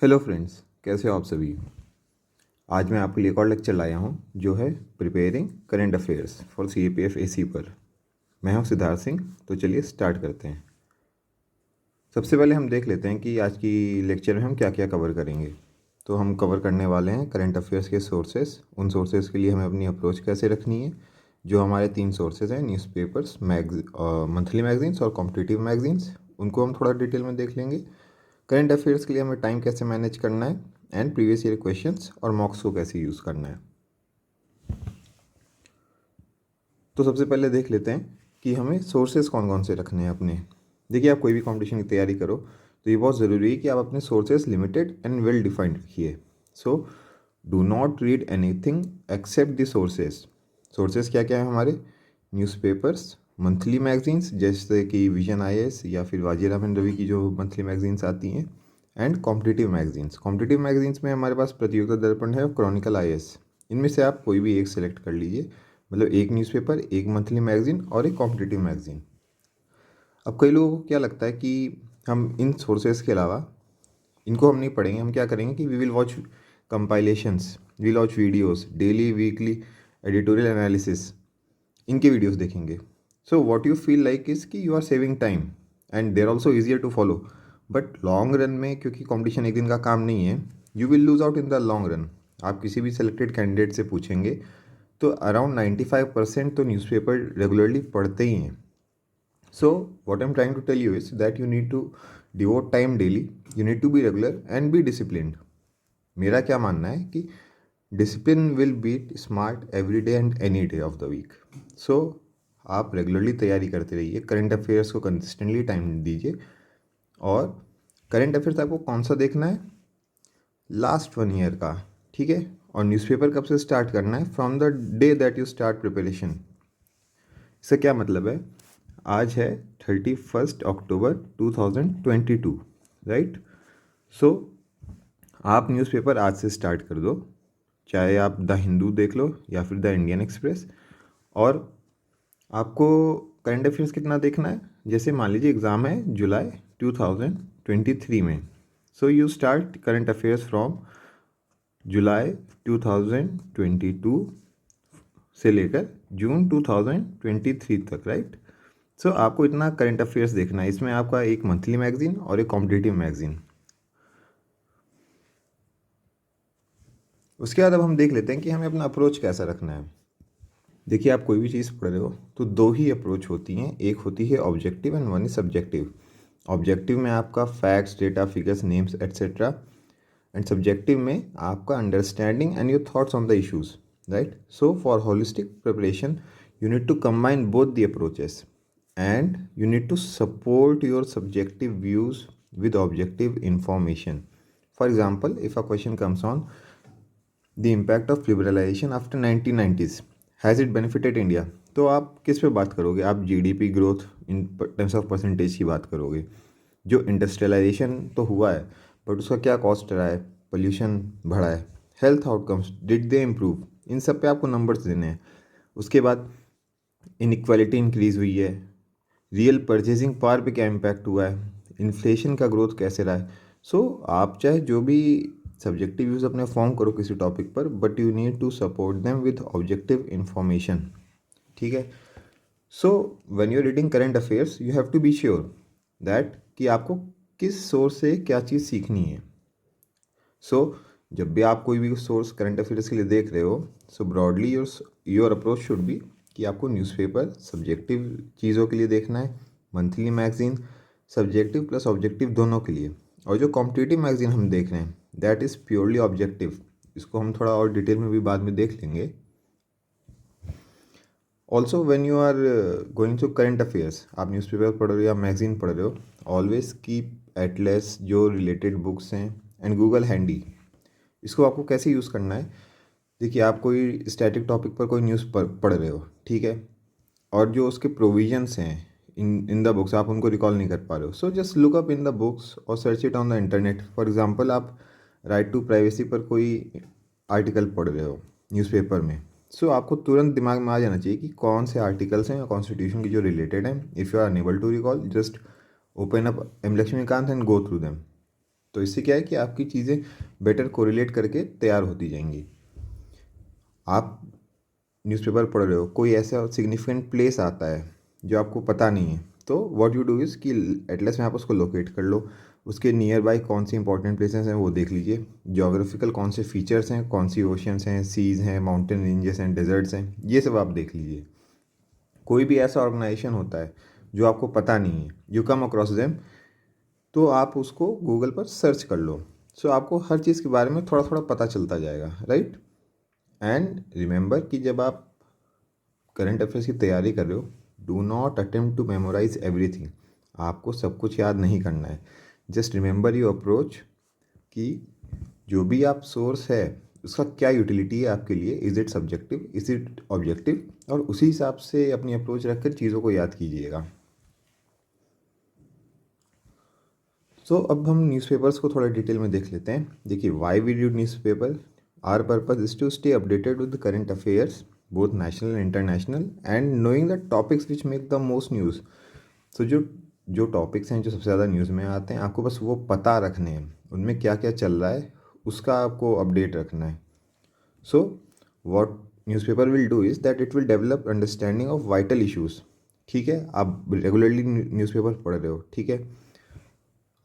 Hello friends, कैसे हो आप सभी। आज मैं आपके लिए एक और लेक्चर लाया हूँ जो है preparing current affairs for CAPF AC पर। मैं हूँ सिद्धार्थ सिंह। तो चलिए स्टार्ट करते हैं। सबसे पहले हम देख लेते हैं कि आज की लेक्चर में हम क्या क्या कवर करेंगे। तो हम कवर करने वाले हैं करंट अफेयर्स के सोर्सेस। उन सोर्सेस के लिए हमें अपनी अप्रोच कैसे रखनी है। जो हमारे 3 सोर्सेज हैं, न्यूज़पेपर्स, मंथली मैगजीन्स और कॉम्पिटिटिव मैगजीन्स, उनको हम थोड़ा डिटेल में देख लेंगे। करंट अफेयर्स के लिए हमें टाइम कैसे मैनेज करना है एंड प्रीवियस ईयर क्वेश्चंस और मॉक्स को कैसे यूज़ करना है। तो सबसे पहले देख लेते हैं कि हमें सोर्सेज कौन कौन से रखने हैं अपने। देखिए, आप कोई भी कंपटीशन की तैयारी करो तो ये बहुत ज़रूरी है कि आप अपने sources limited and well defined रखिए। So do not read anything except the sources. Sources क्या क्या है हमारे? न्यूज़पेपर्स, मंथली मैगजीन्स जैसे कि विजन IAS या फिर वाजीराम एंड रवि की जो मंथली मैगजीन्स आती हैं, and competitive magazines. Competitive magazines में हमारे पास प्रतियोगिता दर्पण है और क्रॉनिकल IAS। इनमें से आप कोई भी एक सेलेक्ट कर लीजिए, मतलब एक न्यूज़पेपर, एक मंथली मैगजीन और एक कॉम्पिटिटिव मैगजीन। अब कई लोगों को क्या लगता है कि हम इन सोर्सेज के अलावा इनको हम नहीं पढ़ेंगे, हम क्या करेंगे कि we will watch compilations, we'll watch videos, daily weekly editorial analysis, इनके वीडियोस देखेंगे। So what you feel like is कि you are saving time and there also easier to follow. But long run में, क्योंकि competition एक दिन का काम नहीं है, you will lose out in the long run. आप किसी भी सेलेक्टेड कैंडिडेट से पूछेंगे तो अराउंड 95% तो न्यूज़पेपर रेगुलरली पढ़ते ही हैं। So what I am trying to tell you is that you need to devote time daily, you need to be regular and be disciplined. मेरा क्या मानना है कि discipline will beat smart every day and any day of the week. So आप regularly तैयारी करते रहिए, current affairs को कंसिस्टेंटली टाइम दीजिए। और करंट अफेयर्स आपको कौन सा देखना है? लास्ट 1 ईयर का, ठीक है। और न्यूज़पेपर कब से स्टार्ट करना है? From the day that you start preparation. इसका क्या मतलब है? आज है 31 अक्टूबर 2022, राइट। सो आप न्यूज़पेपर आज से स्टार्ट कर दो, चाहे आप द हिंदू देख लो या फिर द इंडियन एक्सप्रेस। और आपको करंट अफेयर्स कितना देखना है? जैसे मान लीजिए एग्ज़ाम है जुलाई 2023 में, so you start current affairs from जुलाई 2022 से लेकर जून 2023 तक, राइट। सो आपको इतना करंट अफेयर्स देखना है। इसमें आपका एक मंथली मैगजीन और एक कॉम्पिटिटिव मैगजीन। उसके बाद अब हम देख लेते हैं कि हमें अपना अप्रोच कैसा रखना है। देखिए, आप कोई भी चीज़ पढ़ रहे हो तो 2 ही अप्रोच होती हैं, एक होती है objective and one is subjective. Objective में आपका facts, data, figures, names etcetera, and subjective में आपका understanding and your thoughts on the issues, right. So for holistic preparation you need to combine both the approaches, and you need to support your subjective views with objective information. For example, if a question comes on the impact of liberalization after 1990s, has it benefited India, तो आप किस पे बात करोगे? आप GDP growth in terms of percentage की बात करोगे। जो इंडस्ट्रियलाइजेशन तो हुआ है, बट उसका क्या कॉस्ट रहा है? पोल्यूशन बढ़ा है, health outcomes did they improve, इन सब पे आपको नंबर्स देने हैं। उसके बाद इनक्वालिटी इंक्रीज़ हुई है, रियल परचेजिंग पावर पे क्या इम्पैक्ट हुआ है, इन्फ्लेशन का ग्रोथ कैसे रहा है। सो आप चाहे जो भी सब्जेक्टिव व्यूज़ अपने फॉर्म करो किसी टॉपिक पर, but you need to support them with objective information, ठीक है। So when you are reading current affairs you have to be sure that कि आपको किस सोर्स से क्या चीज़ सीखनी है। सो जब भी आप कोई भी सोर्स करंट अफेयर्स के लिए देख रहे हो, so broadly your approach should be कि आपको न्यूज़पेपर सब्जेक्टिव चीज़ों के लिए देखना है, monthly magazine subjective plus objective दोनों के लिए, और जो कॉम्पिटिटिव मैगजीन हम देख रहे हैं दैट इज़ प्योरली ऑब्जेक्टिव। इसको हम थोड़ा और डिटेल में भी बाद में देख लेंगे। Also when you are going to current affairs, आप न्यूज़पेपर पढ़ रहे हो या मैगजीन पढ़ रहे हो, ऑलवेज कीप एटलेस जो रिलेटेड बुक्स हैं एंड गूगल हैंडी। इसको आपको कैसे यूज़ करना है? देखिए, आप कोई स्टैटिक टॉपिक पर कोई न्यूज़ पढ़ रहे हो, ठीक है, और जो उसके प्रोविजंस हैं इन द बुक्स आप उनको रिकॉल नहीं कर पा रहे हो, so just look up in the books और search it on the internet. For example, आप राइट टू प्राइवेसी पर कोई आर्टिकल पढ़ रहे हो न्यूज़पेपर में, सो आपको तुरंत दिमाग में आ जाना चाहिए कि कौन से आर्टिकल्स हैं कॉन्स्टिट्यूशन की जो रिलेटेड हैं। If you are unable to recall, just open up M Laxmikanth and go through them. तो इससे क्या है कि आपकी चीज़ें बेटर कोरिलेट करके तैयार होती जाएंगी। आप न्यूज़पेपर पढ़ रहे हो, कोई ऐसा सिग्निफिकेंट प्लेस आता है जो आपको पता नहीं है, तो व्हाट यू डू इज़ कि एटलीस्ट में आप उसको लोकेट कर लो, उसके नियर बाई कौन सी इंपॉर्टेंट प्लेसेस हैं वो देख लीजिए, जोग्राफिकल कौन से फीचर्स हैं, कौन सी ओशियंस हैं, सीज़ हैं, माउंटेन रेंजेस हैं, डेजर्ट्स हैं, ये सब आप देख लीजिए। कोई भी ऐसा ऑर्गेनाइजेशन होता है जो आपको पता नहीं है, यू कम अक्रॉस देम, तो आप उसको गूगल पर सर्च कर लो। सो आपको हर चीज़ के बारे में थोड़ा थोड़ा पता चलता जाएगा, राइट। एंड रिमेंबर कि जब आप करंट अफेयर्स की तैयारी कर रहे हो, do not attempt to memorize everything. आपको सब कुछ याद नहीं करना है। जस्ट रिमेंबर योर अप्रोच कि जो भी आप सोर्स है उसका क्या यूटिलिटी है आपके लिए, is it subjective, is it objective, और उसी हिसाब से अपनी अप्रोच रखकर चीज़ों को याद कीजिएगा। सो अब हम न्यूज़पेपर्स को थोड़ा डिटेल में देख लेते हैं। देखिए, why we read newspaper, our purpose is to stay updated with the current affairs both national and international and knowing the topics which make the most news. तो जो जो टॉपिक्स हैं जो सबसे ज़्यादा न्यूज़ में आते हैं, आपको बस वो पता रखने हैं, उनमें क्या क्या चल रहा है उसका आपको अपडेट रखना है। So what newspaper will do is that it will develop understanding of vital issues. ठीक है, आप रेगुलरली न्यूज़पेपर पढ़ रहे हो, ठीक है,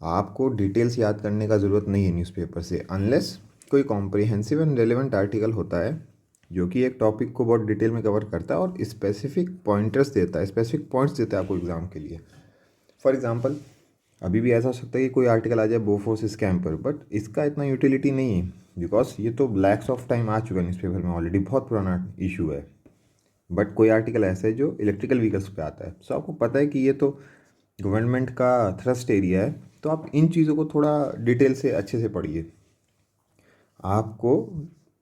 आपको डिटेल्स याद करने का ज़रूरत नहीं है न्यूज़पेपर से, अनलेस कोई कॉम्प्रिहेंसिव एंड रेलेवेंट आर्टिकल होता है जो कि एक टॉपिक को बहुत डिटेल में कवर करता है और स्पेसिफिक पॉइंटर्स देता है, स्पेसिफिक पॉइंट्स देता है आपको एग्ज़ाम के लिए। फॉर एग्जांपल, अभी भी ऐसा हो सकता है कि कोई आर्टिकल आ जाए बोफोर्स स्कैम पर, बट इसका इतना यूटिलिटी नहीं है, बिकॉज ये तो ब्लैक्स ऑफ टाइम आ चुका है न्यूज़पेपर में ऑलरेडी, बहुत पुराना इशू है। बट कोई आर्टिकल ऐसा है जो इलेक्ट्रिकल व्हीकल्स पे आता है, सो आपको पता है कि ये तो गवर्नमेंट का थ्रस्ट एरिया है, तो आप इन चीज़ों को थोड़ा डिटेल से अच्छे से पढ़िए। आपको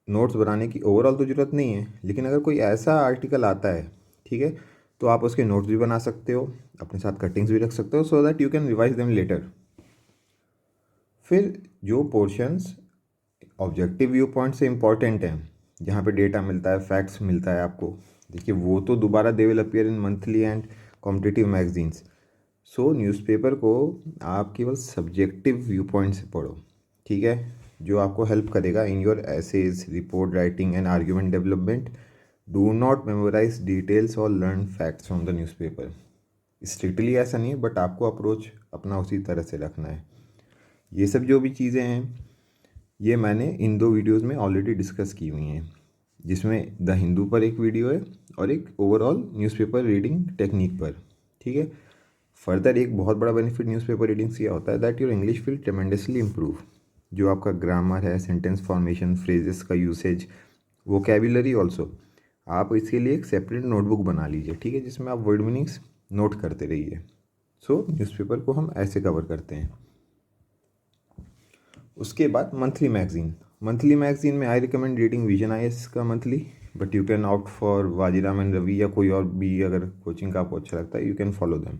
नोट्स बनाने की ओवरऑल तो ज़रूरत नहीं है, लेकिन अगर कोई ऐसा आर्टिकल आता है, ठीक है, तो आप उसके नोट्स भी बना सकते हो, अपने साथ कटिंग्स भी रख सकते हो, so that you can revise them later. फिर जो पोर्शंस ऑब्जेक्टिव व्यू पॉइंट से इंपॉर्टेंट हैं, जहाँ पे डेटा मिलता है, फैक्ट्स मिलता है आपको, देखिए वो तो दोबारा they will appear in monthly and competitive magazines. So newspaper को आप केवल सब्जेक्टिव व्यू पॉइंट से पढ़ो, ठीक है, जो आपको हेल्प करेगा in your essays, report writing and argument development. Do not memorise details और learn facts from the newspaper. Strictly ऐसा नहीं है, बट आपको अप्रोच अपना उसी तरह से रखना है। ये सब जो भी चीज़ें हैं ये मैंने इन 2 वीडियोज़ में ऑलरेडी डिस्कस की हुई हैं, जिसमें द हिंदू पर एक वीडियो है और एक ओवरऑल न्यूज़पेपर रीडिंग टेक्निक पर, ठीक है। फर्दर एक बहुत बड़ा बेनिफिट न्यूज़पेपर रीडिंग से यह होता है that your English will tremendously improve. जो आपका ग्रामर है, सेंटेंस फॉर्मेशन, फ्रेजेस का यूसेज, वोकेबुलरी ऑल्सो, आप इसके लिए एक सेपरेट नोटबुक बना लीजिए, ठीक है, जिसमें आप वर्ड मीनिंग्स नोट करते रहिए। सो न्यूज़पेपर को हम ऐसे कवर करते हैं। उसके बाद मंथली मैगजीन में I recommend reading Vision IAS का monthly, but you can out for Vajiram and Ravi या कोई और भी, अगर कोचिंग का आपको अच्छा लगता है यू कैन फॉलो देम।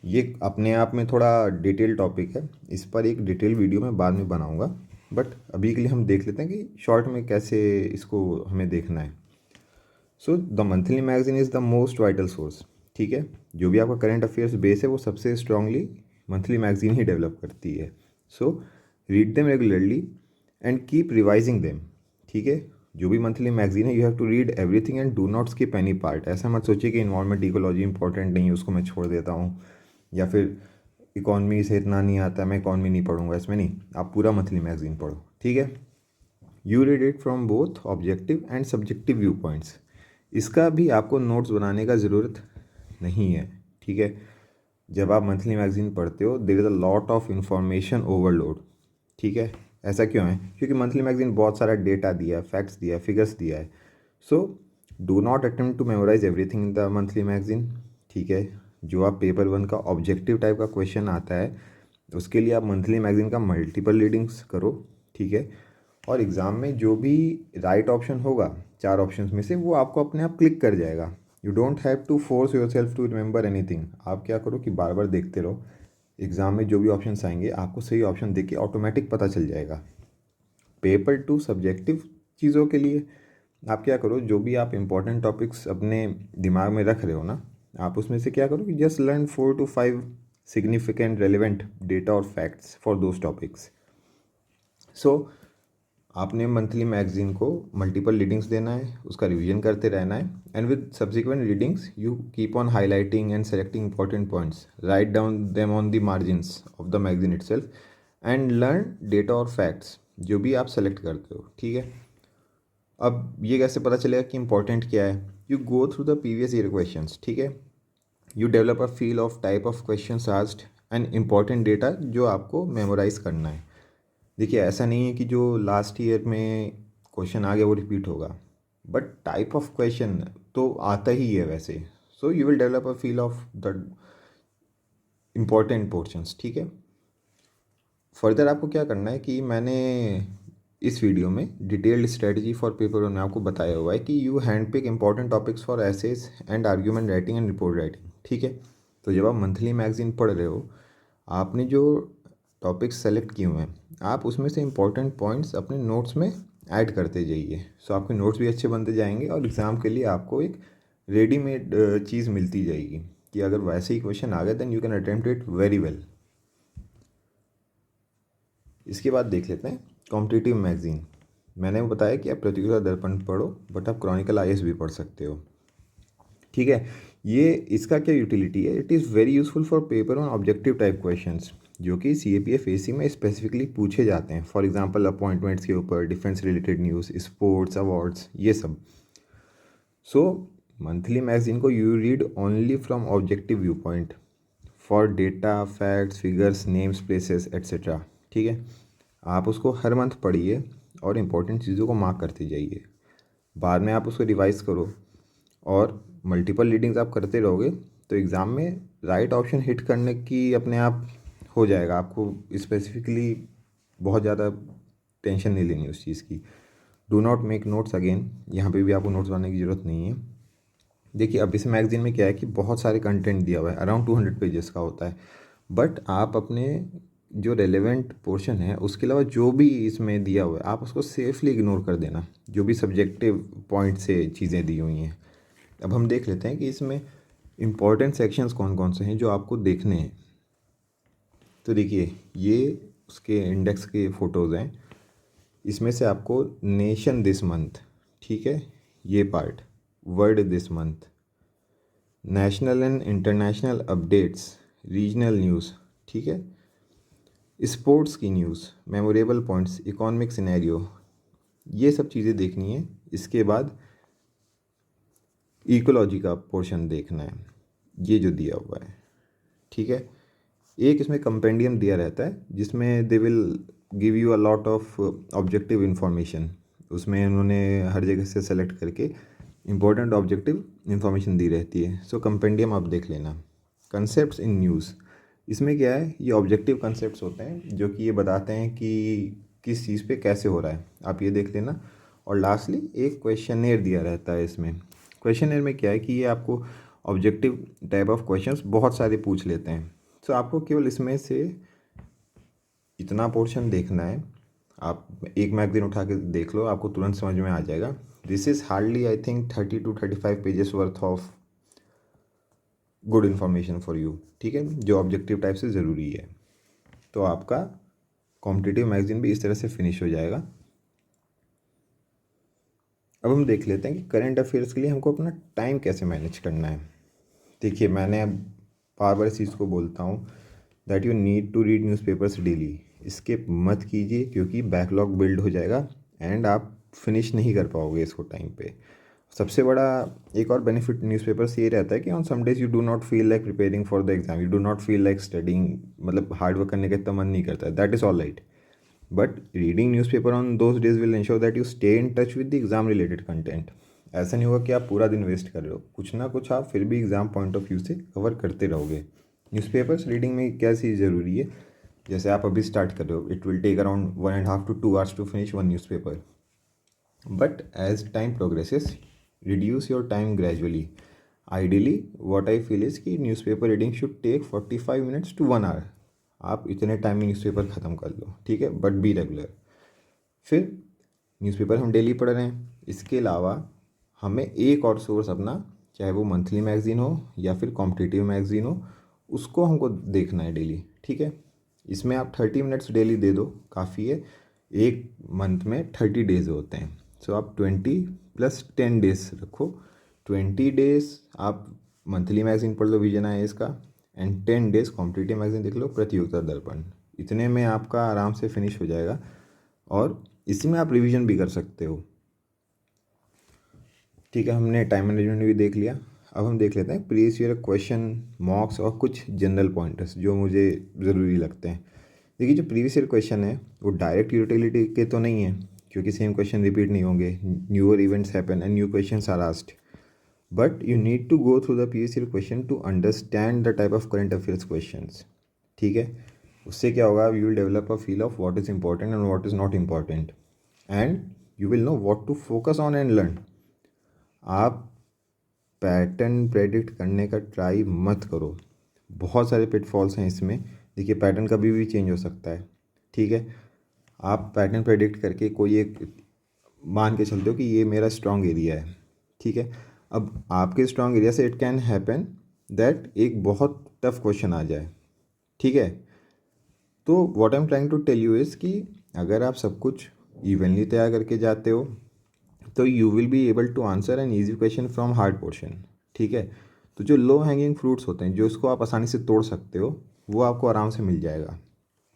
ये अपने आप में थोड़ा डिटेल टॉपिक है, इस पर एक डिटेल वीडियो मैं बाद में बनाऊंगा, बट अभी के लिए हम देख लेते हैं कि शॉर्ट में कैसे इसको हमें देखना है। So the monthly magazine is the most vital source, ठीक है, जो भी आपका करंट अफेयर्स बेस है वो सबसे स्ट्रांगली मंथली मैगजीन ही डेवलप करती है। So read them regularly and keep revising them, ठीक है। जो भी मंथली मैगजीन है you have to read everything and do not skip any part. ऐसा मत सोचिए कि इन्वायरमेंट इकोलॉजी इंपॉर्टेंट नहीं है उसको मैं छोड़ देता हूँ, या फिर इकॉनमी से इतना नहीं आता मैं इकॉनमी नहीं पढ़ूंगा, इसमें नहीं, आप पूरा मंथली मैगजीन पढ़ो, ठीक है। You read it from both objective and subjective view points. इसका भी आपको नोट्स बनाने का ज़रूरत नहीं है, ठीक है। जब आप मंथली मैगजीन पढ़ते हो there is a lot of information overload, ठीक है। ऐसा क्यों है? क्योंकि मंथली मैगजीन बहुत सारा डेटा दिया है, फैक्ट्स दिया है, फिगर्स दिया है। So do not attempt to memorize everything in the monthly magazine, ठीक है। जो आप पेपर 1 का ऑब्जेक्टिव टाइप का क्वेश्चन आता है उसके लिए आप मंथली मैगजीन का मल्टीपल रीडिंग्स करो, ठीक है। और एग्ज़ाम में जो भी राइट ऑप्शन होगा 4 ऑप्शंस में से, वो आपको अपने आप क्लिक कर जाएगा। You don't have to force yourself to remember anything. आप क्या करो कि बार बार देखते रहो, एग्ज़ाम में जो भी ऑप्शंस आएंगे आपको सही ऑप्शन देख के ऑटोमेटिक पता चल जाएगा। पेपर 2 सब्जेक्टिव चीज़ों के लिए आप क्या करो, जो भी आप इंपॉर्टेंट टॉपिक्स अपने दिमाग में रख रहे हो ना, आप उसमें से क्या करो कि just learn 4 to 5 significant relevant data or facts for those topics. So आपने मंथली मैगजीन को मल्टीपल रीडिंग्स देना है, उसका रिवीजन करते रहना है, and with subsequent readings you keep on highlighting and selecting important points, write down them on the margins of the magazine itself and learn data और facts जो भी आप सेलेक्ट करते हो, ठीक है। अब ये कैसे पता चलेगा कि इंपॉर्टेंट क्या है? You go through the previous year questions, ठीक है। You develop a feel of type of questions asked and important data जो आपको मेमोराइज करना है। देखिए, ऐसा नहीं है कि जो लास्ट ईयर में क्वेश्चन आ गया वो रिपीट होगा, बट टाइप ऑफ क्वेश्चन तो आता ही है वैसे। So you will develop a feel of the important portions, ठीक है। फर्दर आपको क्या करना है कि मैंने इस वीडियो में detailed strategy for paper one में आपको बताया हुआ है कि you hand pick important topics for essays and argument writing and report writing, ठीक है। तो जब आप मंथली मैगजीन पढ़ रहे हो, आपने जो टॉपिक्स सेलेक्ट किए हुए हैं, आप उसमें से इंपॉर्टेंट पॉइंट्स अपने नोट्स में ऐड करते जाइए। सो आपके नोट्स भी अच्छे बनते जाएंगे और एग्ज़ाम के लिए आपको एक रेडीमेड चीज़ मिलती जाएगी कि अगर वैसे ही क्वेश्चन आ गए then you can attempt it very well. इसके बाद देख लेते हैं कॉम्पिटिटिव मैगजीन। मैंने वो बताया कि आप प्रतियोगिता दर्पण पढ़ो, बट आप क्रॉनिकल आईएएस भी पढ़ सकते हो, ठीक है। ये इसका क्या यूटिलिटी है? It is very useful for paper on objective type questions जो कि CAPF AC में स्पेसिफिकली पूछे जाते हैं। फॉर एग्जांपल अपॉइंटमेंट्स के ऊपर, defence related news, sports, awards, ये सब। सो मंथली मैगजीन को you read only from objective view point for data, facts, figures, names, places etcetera, ठीक है। आप उसको हर मंथ पढ़िए और इम्पोर्टेंट चीज़ों को मार्क करते जाइए। बाद में आप उसको रिवाइज करो और मल्टीपल रीडिंग्स आप करते रहोगे तो एग्ज़ाम में राइट ऑप्शन हिट करने की अपने आप हो जाएगा। आपको स्पेसिफिकली बहुत ज़्यादा टेंशन नहीं लेनी उस चीज़ की। Do not make notes again, यहाँ पे भी आपको नोट्स बनाने की ज़रूरत नहीं है। देखिए, अब इस मैगजीन में क्या है कि बहुत सारे कंटेंट दिया हुआ है, अराउंड 200 पेजेस का होता है, बट आप अपने जो रेलेवेंट पोर्शन है उसके अलावा जो भी इसमें दिया हुआ है आप उसको सेफली इग्नोर कर देना, जो भी सब्जेक्टिव पॉइंट से चीज़ें दी हुई हैं। अब हम देख लेते हैं कि इसमें इम्पॉर्टेंट सेक्शंस कौन कौन से हैं जो आपको देखने हैं। तो देखिए, ये उसके इंडेक्स के फ़ोटोज़ हैं। इसमें से आपको नेशन दिस मंथ, ठीक है, ये part, world this month, national and international updates, regional news, ठीक है, स्पोर्ट्स की news, memorable points, economic scenario, ये सब चीज़ें देखनी है। इसके बाद इकोलॉजी का पोर्शन देखना है, ये जो दिया हुआ है, ठीक है। एक इसमें कंपेंडियम दिया रहता है जिसमें they will give you a lot of objective information. उसमें उन्होंने हर जगह से सेलेक्ट करके इंपॉर्टेंट ऑब्जेक्टिव इन्फॉर्मेशन दी रहती है। सो कंपेंडियम आप देख लेना। कंसेप्ट्स इन न्यूज़, इसमें क्या है, ये ऑब्जेक्टिव कंसेप्ट्स होते हैं जो कि ये बताते हैं कि किस चीज़ पे कैसे हो रहा है, आप ये देख लेना। और लास्टली एक क्वेश्चनेयर दिया रहता है इसमें। क्वेश्चनेयर में क्या है कि ये आपको ऑब्जेक्टिव टाइप ऑफ क्वेश्चंस बहुत सारे पूछ लेते हैं। सो आपको केवल इसमें से इतना पोर्शन देखना है। आप एक मैगजीन उठा के देख लो, आपको तुरंत समझ में आ जाएगा। This is hardly I think 30 to 35 pages worth of good information for you, ठीक है, जो ऑब्जेक्टिव टाइप से ज़रूरी है। तो आपका कॉम्पिटिटिव मैगजीन भी इस तरह से फिनिश हो जाएगा। अब हम देख लेते हैं कि करंट अफेयर्स के लिए हमको अपना टाइम कैसे मैनेज करना है। देखिए, मैंने अब बार बार इस चीज़ को बोलता हूँ that you need to read newspapers daily. Skip मत कीजिए क्योंकि बैकलॉग बिल्ड हो जाएगा एंड आप फिनिश नहीं कर पाओगे इसको टाइम पे। सबसे बड़ा एक और बेनिफिट न्यूज़पेपर्स ये रहता है कि on some days you do not feel like preparing for the exam, you do not feel like studying, मतलब हार्ड वर्क करने का इतना मन नहीं करता है, that is all right. But reading newspaper on those days will ensure that you stay in touch with the exam related content. ऐसा नहीं होगा कि आप पूरा दिन वेस्ट कर रहे हो, कुछ ना कुछ आप फिर भी एग्ज़ाम पॉइंट ऑफ व्यू से कवर करते रहोगे। न्यूज़पेपर्स रीडिंग में क्या चीज़ ज़रूरी है, जैसे आप अभी स्टार्ट कर रहे हो, it will take around 1.5 to 2 hours to finish one newspaper, but as time progresses reduce your time gradually. Ideally what I feel is कि newspaper reading should take 45 minutes to 1 hour। आप इतने time में newspaper ख़त्म कर लो, ठीक है, but be regular. फिर newspaper हम डेली पढ़ रहे हैं, इसके अलावा हमें एक और सोर्स अपना, चाहे वो मंथली मैगज़ीन हो या फिर कॉम्पिटिटिव मैगज़ीन हो, उसको हमको देखना है डेली, ठीक है। इसमें आप 30 मिनट्स डेली दे दो, काफ़ी है। एक मंथ में 30 डेज होते हैं, सो आप 20 + 10 डेज रखो। 20 डेज आप मंथली मैगजीन पढ़ लो विजन IAS का, एंड 10 डेज कॉम्पिटिटिव मैगजीन देख लो प्रतियोगिता दर्पण। इतने में आपका आराम से फिनिश हो जाएगा, और इसी में आप रिवीजन भी कर सकते हो, ठीक है। हमने टाइम मैनेजमेंट भी देख लिया। अब हम देख लेते हैं प्रीवियस ईयर क्वेश्चन, मॉक्स और कुछ जनरल पॉइंटर्स जो मुझे ज़रूरी लगते हैं। देखिए जो प्रीवियस ईयर क्वेश्चन है वो डायरेक्ट यूटिलिटी के तो नहीं है, क्योंकि सेम क्वेश्चन रिपीट नहीं होंगे, newer events happen and new questions are asked, but you need to go through the previous year question to understand the type of current affairs questions, ठीक है। उससे क्या होगा, you will develop a feel of what is important and what is not important, and you will know what to focus on and learn. आप pattern predict करने का try मत करो, बहुत सारे पिटफॉल्स हैं इसमें। देखिए पैटर्न कभी भी चेंज हो सकता है, ठीक है। आप पैटर्न प्रेडिक्ट करके कोई एक मान के चलते हो कि ये मेरा स्ट्रॉन्ग एरिया है, ठीक है। अब आपके स्ट्रॉन्ग एरिया से इट कैन हैपन दैट एक बहुत टफ क्वेश्चन आ जाए, ठीक है। तो what I am trying to tell you is कि अगर आप सब कुछ इवनली तैयार करके जाते हो तो you will be able to answer an easy question from hard portion, ठीक है। तो जो लो हैंगिंग फ्रूट्स होते हैं, जो इसको आप आसानी से तोड़ सकते हो, वो आपको आराम से मिल जाएगा।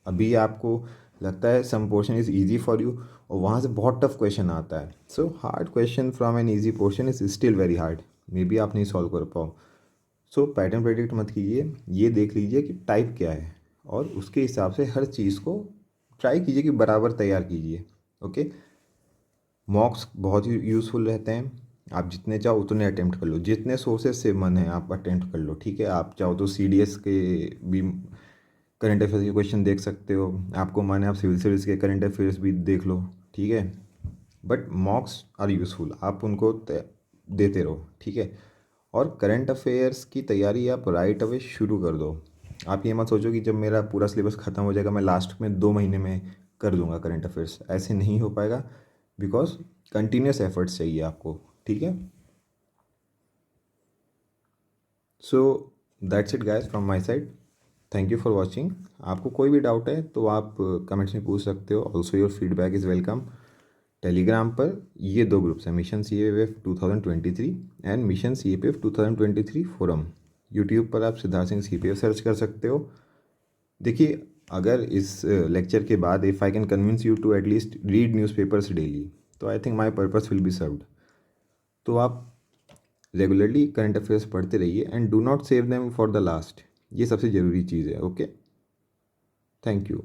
अभी आपको लगता है some portion is easy for you, और वहाँ से बहुत टफ क्वेश्चन आता है, so hard question from an easy portion is still very hard, maybe आप नहीं सॉल्व कर पाओ। सो पैटर्न प्रेडिक्ट मत कीजिए, ये देख लीजिए कि टाइप क्या है, और उसके हिसाब से हर चीज़ को ट्राई कीजिए कि बराबर तैयार कीजिए, ओके। मॉक्स बहुत ही यूज़फुल रहते हैं, आप जितने चाहो उतने अटेम्प्ट कर लो, जितने सोर्सेज से मन है आप अटेम्प्ट कर लो, ठीक है। आप चाहो तो CDS के भी करंट अफेयर्स के क्वेश्चन देख सकते हो, आपको मन है आप सिविल सर्विस के करंट अफेयर्स भी देख लो, ठीक है। बट मॉक्स आर यूज़फुल, आप उनको देते रहो, ठीक है। और करंट अफेयर्स की तैयारी आप राइट अवे शुरू कर दो। आप ये मत सोचो कि जब मेरा पूरा सिलेबस ख़त्म हो जाएगा मैं लास्ट में 2 महीने में कर दूंगा करंट अफेयर्स, ऐसे नहीं हो पाएगा, बिकॉज कंटिन्यूस एफर्ट्स चाहिए आपको, ठीक है। So that's it guys from my side, thank you for watching. आपको कोई भी डाउट है तो आप कमेंट्स में पूछ सकते हो, also your feedback is welcome. Telegram पर ये 2 ग्रुप्स हैं, mission CAPF 2023 and mission CAPF 2023 forum. YouTube पर आप सिद्धार्थ सिंह CPF सर्च कर सकते हो। देखिए अगर इस लेक्चर के बाद if I can convince you to at least read newspapers daily, तो I think my purpose will be served. तो आप रेगुलरली करंट अफेयर्स पढ़ते रहिए and do not save them for the last, ये सबसे ज़रूरी चीज़ है, ओके। Thank you.